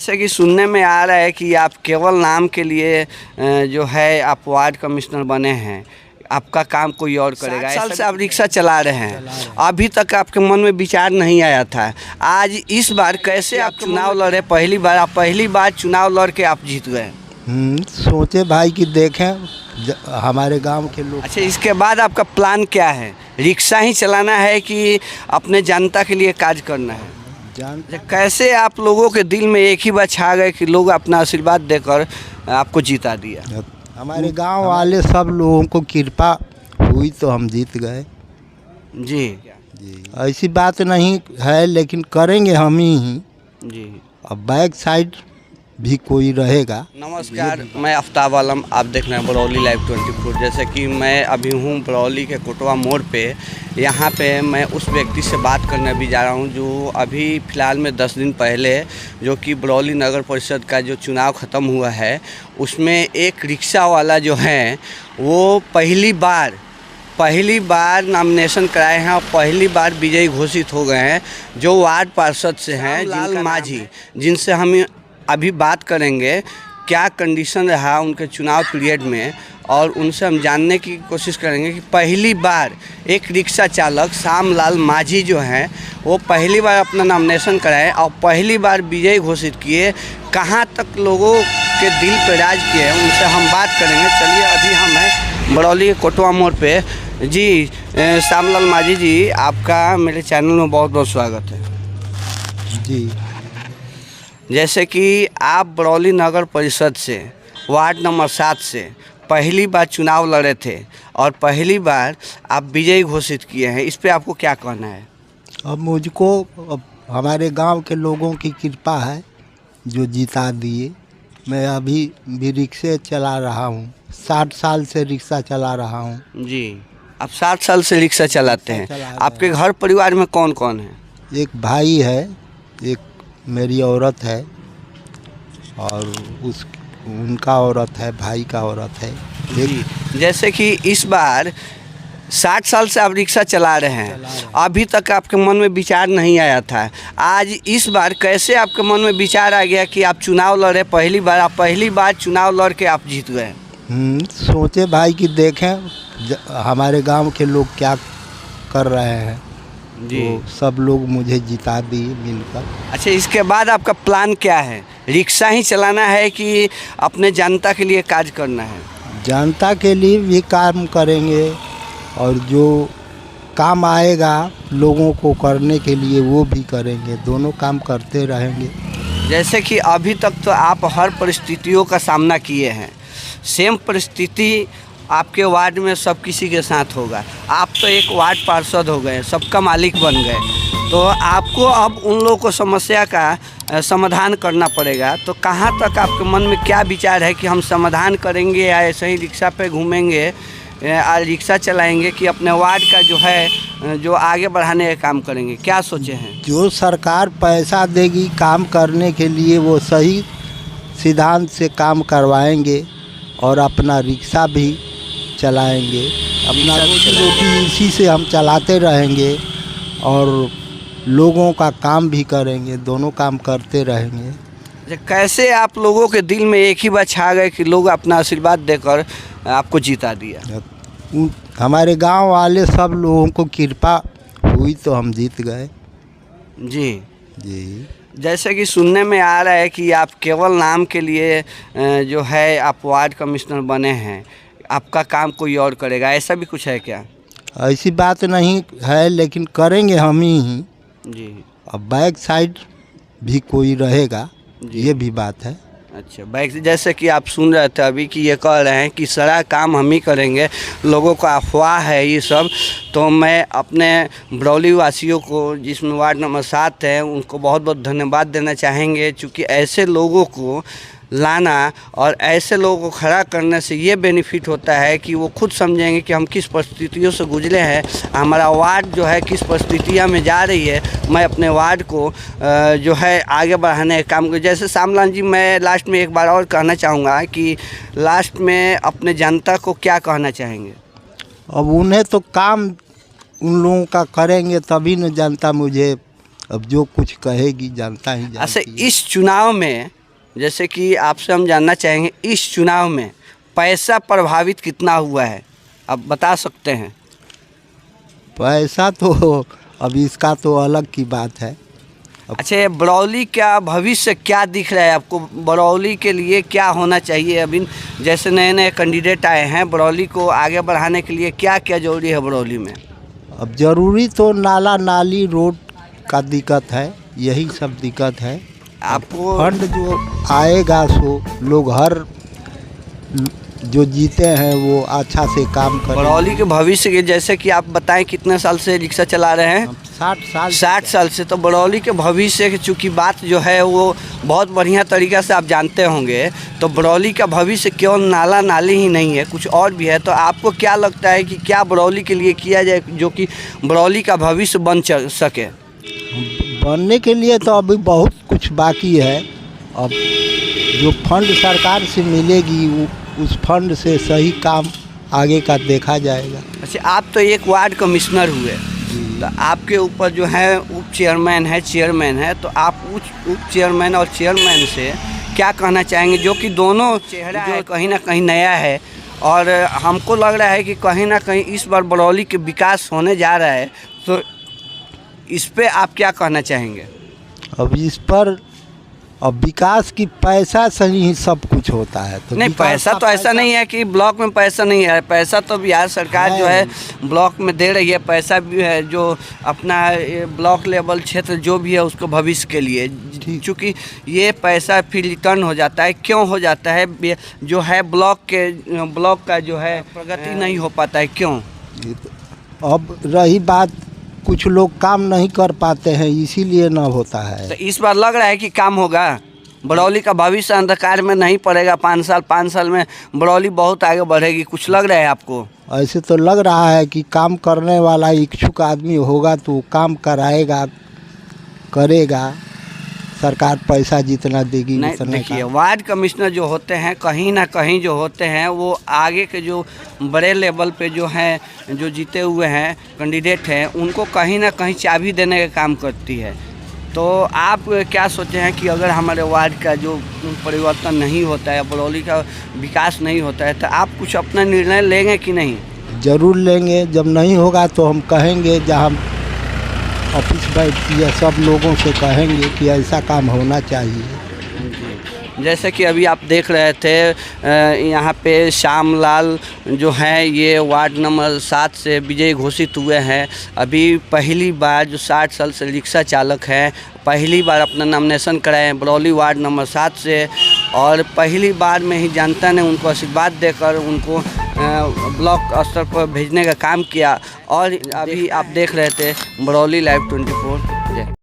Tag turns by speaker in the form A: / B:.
A: जैसे कि सुनने में आ रहा है कि आप केवल नाम के लिए जो है आप वार्ड कमिश्नर बने हैं, आपका काम कोई और करेगा। 7 साल से आप रिक्शा चला रहे हैं, अभी तक आपके मन में विचार नहीं आया था। आज इस बार कैसे आप चुनाव लड़े? पहली बार चुनाव लड़ के आप जीत गए।
B: सोचे भाई कि देखें हमारे गांव के लोग।
A: अच्छा, इसके बाद आपका प्लान क्या है? रिक्शा ही चलाना है कि अपने जनता के लिए कार्य करना है? कैसे आप लोगों के दिल में एक ही बात छा गए कि लोग अपना आशीर्वाद देकर आपको जीता दिया?
B: हमारे गांव वाले सब लोगों को कृपा हुई तो हम जीत गए।
A: जी,
B: ऐसी बात नहीं है, लेकिन करेंगे हम ही
A: जी।
B: अब बैक साइड भी कोई रहेगा।
A: नमस्कार, मैं आफ्ताब आलम, आप देख रहे हैं बरौली लाइव 24। जैसे कि मैं अभी हूँ बरौली के कोटवा मोड़ पे। यहाँ पे मैं उस व्यक्ति से बात करने भी जा रहा हूँ जो अभी फ़िलहाल में 10 दिन पहले जो कि बरौली नगर परिषद का जो चुनाव ख़त्म हुआ है उसमें एक रिक्शा वाला जो है वो पहली बार नामिनेशन कराए हैं और पहली बार विजयी घोषित हो गए हैं, जो वार्ड पार्षद से हैं लाल माझी, जिनसे हम अभी बात करेंगे क्या कंडीशन रहा उनके चुनाव पीरियड में, और उनसे हम जानने की कोशिश करेंगे कि पहली बार एक रिक्शा चालक श्यामलाल माझी जो हैं वो पहली बार अपना नामिनेशन कराए और पहली बार विजयी घोषित किए। कहाँ तक लोगों के दिल पर राज किए हैं उनसे हम बात करेंगे। चलिए, अभी हम हैं बरौली के कोटवा मोड़ पे। जी, श्यामलाल माझी जी, आपका मेरे चैनल में बहुत बहुत स्वागत है।
B: जी,
A: जैसे कि आप बरौली नगर परिषद से वार्ड नंबर 7 से पहली बार चुनाव लड़े थे और पहली बार आप विजयी घोषित किए हैं, इस पे आपको क्या कहना है?
B: अब हमारे गांव के लोगों की कृपा है जो जिता दिए। मैं अभी भी रिक्शे चला रहा हूँ, 60 साल से रिक्शा चला रहा हूँ।
A: जी, आप 60 साल से रिक्शा चलाते हैं। आपके घर परिवार में कौन कौन है?
B: एक भाई है, एक मेरी औरत है और उनका औरत है, भाई का औरत है।
A: जैसे कि इस बार 60 साल से आप रिक्शा चला रहे हैं, अभी तक आपके मन में विचार नहीं आया था। आज इस बार कैसे आपके मन में विचार आ गया कि आप चुनाव लड़े? पहली बार चुनाव लड़ के आप जीत गए।
B: सोचे भाई कि देखें हमारे गांव के लोग क्या कर रहे हैं जी, तो सब लोग मुझे जिता दिए मिलकर।
A: अच्छा, इसके बाद आपका प्लान क्या है? रिक्शा ही चलाना है कि अपने जनता के लिए कार्य करना है?
B: जनता के लिए भी काम करेंगे और जो काम आएगा लोगों को करने के लिए वो भी करेंगे, दोनों काम करते रहेंगे।
A: जैसे कि अभी तक तो आप हर परिस्थितियों का सामना किए हैं, सेम परिस्थिति आपके वार्ड में सब किसी के साथ होगा। आप तो एक वार्ड पार्षद हो गए, सबका मालिक बन गए, तो आपको अब उन लोगों को समस्या का समाधान करना पड़ेगा। तो कहाँ तक आपके मन में क्या विचार है कि हम समाधान करेंगे या ऐसे ही रिक्शा पे घूमेंगे, रिक्शा चलाएंगे, कि अपने वार्ड का जो है जो आगे बढ़ाने का काम करेंगे? क्या सोचे हैं?
B: जो सरकार पैसा देगी काम करने के लिए वो सही सिद्धांत से काम करवाएंगे और अपना रिक्शा भी चलाएंगे, अपना रोटी इसी से हम चलाते रहेंगे और लोगों का काम भी करेंगे, दोनों काम करते रहेंगे।
A: कैसे आप लोगों के दिल में एक ही बात छा गए कि लोग अपना आशीर्वाद देकर आपको जीता दिया?
B: हमारे गांव वाले सब लोगों को कृपा हुई तो हम जीत गए।
A: जी,
B: जी।
A: जैसे कि सुनने में आ रहा है कि आप केवल नाम के लिए जो है आप वार्ड कमिश्नर बने हैं, आपका काम कोई और करेगा, ऐसा भी कुछ है क्या?
B: ऐसी बात नहीं है, लेकिन करेंगे हम ही।
A: जी।
B: अब बैक साइड भी कोई रहेगा, ये भी बात है।
A: अच्छा, बैक जैसे कि आप सुन रहे थे अभी कि ये कह रहे हैं कि सारा काम हम ही करेंगे, लोगों का अफवाह है ये सब। तो मैं अपने बरौली वासियों को, जिसमें वार्ड नंबर 7 है, उनको बहुत बहुत धन्यवाद देना चाहेंगे, क्योंकि ऐसे लोगों को लाना और ऐसे लोगों को खड़ा करने से ये बेनिफिट होता है कि वो खुद समझेंगे कि हम किस परिस्थितियों से गुजरे हैं, हमारा वार्ड जो है किस परिस्थितियों में जा रही है। मैं अपने वार्ड को जो है आगे बढ़ाने का काम। जैसे श्यामलाल जी, मैं लास्ट में एक बार और कहना चाहूँगा कि लास्ट में अपने जनता को क्या कहना चाहेंगे?
B: अब उन्हें तो काम उन लोगों का करेंगे तभी न जनता मुझे अब जो कुछ कहेगी, जनता ही जानती है।
A: अच्छा, इस चुनाव में जैसे कि आपसे हम जानना चाहेंगे इस चुनाव में पैसा प्रभावित कितना हुआ है, आप बता सकते हैं?
B: पैसा तो अब इसका तो अलग की बात है।
A: अच्छा, बरौली का भविष्य क्या दिख रहा है आपको? बरौली के लिए क्या होना चाहिए? अभी जैसे नए नए कैंडिडेट आए हैं, बरौली को आगे बढ़ाने के लिए क्या क्या ज़रूरी है बरौली में?
B: अब ज़रूरी तो नाला नाली रोड का दिक्कत है, यही सब दिक्कत है।
A: आपको
B: फंड जो आएगा सो लोग हर जो जीते हैं वो अच्छा से काम करें।
A: बरौली के भविष्य के, जैसे कि आप बताएं कितने साल से रिक्शा चला रहे हैं?
B: 60
A: साल से। तो बरौली के भविष्य की चूँकि बात जो है वो बहुत बढ़िया तरीक़ा से आप जानते होंगे, तो बरौली का भविष्य केवल नाला नाली ही नहीं है, कुछ और भी है। तो आपको क्या लगता है कि क्या बरौली के लिए किया जाए जो कि बरौली का भविष्य बन सके?
B: बनने के लिए तो अभी बहुत कुछ बाकी है। अब जो फंड सरकार से मिलेगी उस फंड से सही काम आगे का देखा जाएगा।
A: अच्छा, आप तो एक वार्ड कमिश्नर हुए, तो आपके ऊपर जो है उप चेयरमैन है, तो आप उप चेयरमैन और चेयरमैन से क्या कहना चाहेंगे, जो कि दोनों चेहरा है कहीं ना कहीं नया है, और हमको लग रहा है कि कहीं ना कहीं इस बार बरौली के विकास होने जा रहा है, तो इस पे आप क्या कहना चाहेंगे?
B: अब इस पर अब विकास की पैसा से ही सब कुछ होता है। तो
A: नहीं, पैसा तो ऐसा नहीं है कि ब्लॉक में पैसा नहीं है, पैसा तो बिहार सरकार जो है ब्लॉक में दे रही है, पैसा भी है जो अपना ब्लॉक लेवल क्षेत्र जो भी है उसको भविष्य के लिए, चूँकि ये पैसा फिर रिटर्न हो जाता है। क्यों हो जाता है? जो है ब्लॉक का जो है प्रगति नहीं हो पाता है, क्यों?
B: अब रही बात, कुछ लोग काम नहीं कर पाते हैं, इसीलिए ना होता है।
A: तो इस बार लग रहा है कि काम होगा, बरौली का भविष्य अंधकार में नहीं पड़ेगा, 5 साल में बरौली बहुत आगे बढ़ेगी, कुछ लग रहा है आपको?
B: ऐसे तो लग रहा है कि काम करने वाला इच्छुक आदमी होगा तो काम कराएगा, करेगा, सरकार पैसा जितना देगी
A: नहीं। देखिए, वार्ड कमिश्नर जो होते हैं कहीं ना कहीं जो होते हैं वो आगे के जो बड़े लेवल पे जो हैं, जो जीते हुए हैं कैंडिडेट हैं, उनको कहीं ना कहीं चाबी देने का काम करती है। तो आप क्या सोचे हैं कि अगर हमारे वार्ड का जो परिवर्तन नहीं होता है, बरौली का विकास नहीं होता है, तो आप कुछ अपना निर्णय लेंगे कि नहीं?
B: ज़रूर लेंगे। जब नहीं होगा तो हम कहेंगे, जहाँ ऑफिस बैठती है सब लोगों से कहेंगे कि ऐसा काम होना चाहिए।
A: जैसे कि अभी आप देख रहे थे यहाँ पे श्यामलाल जो हैं ये वार्ड नंबर 7 से विजयी घोषित हुए हैं। अभी पहली बार जो 60 साल से रिक्शा चालक हैं, पहली बार अपना नॉमिनेशन कराए हैं बरौली वार्ड नंबर 7 से, और पहली बार में ही जनता ने उनको आशीर्वाद देकर उनको ब्लॉक स्तर पर भेजने का काम किया। और अभी आप देख रहे थे बरौली लाइव 24।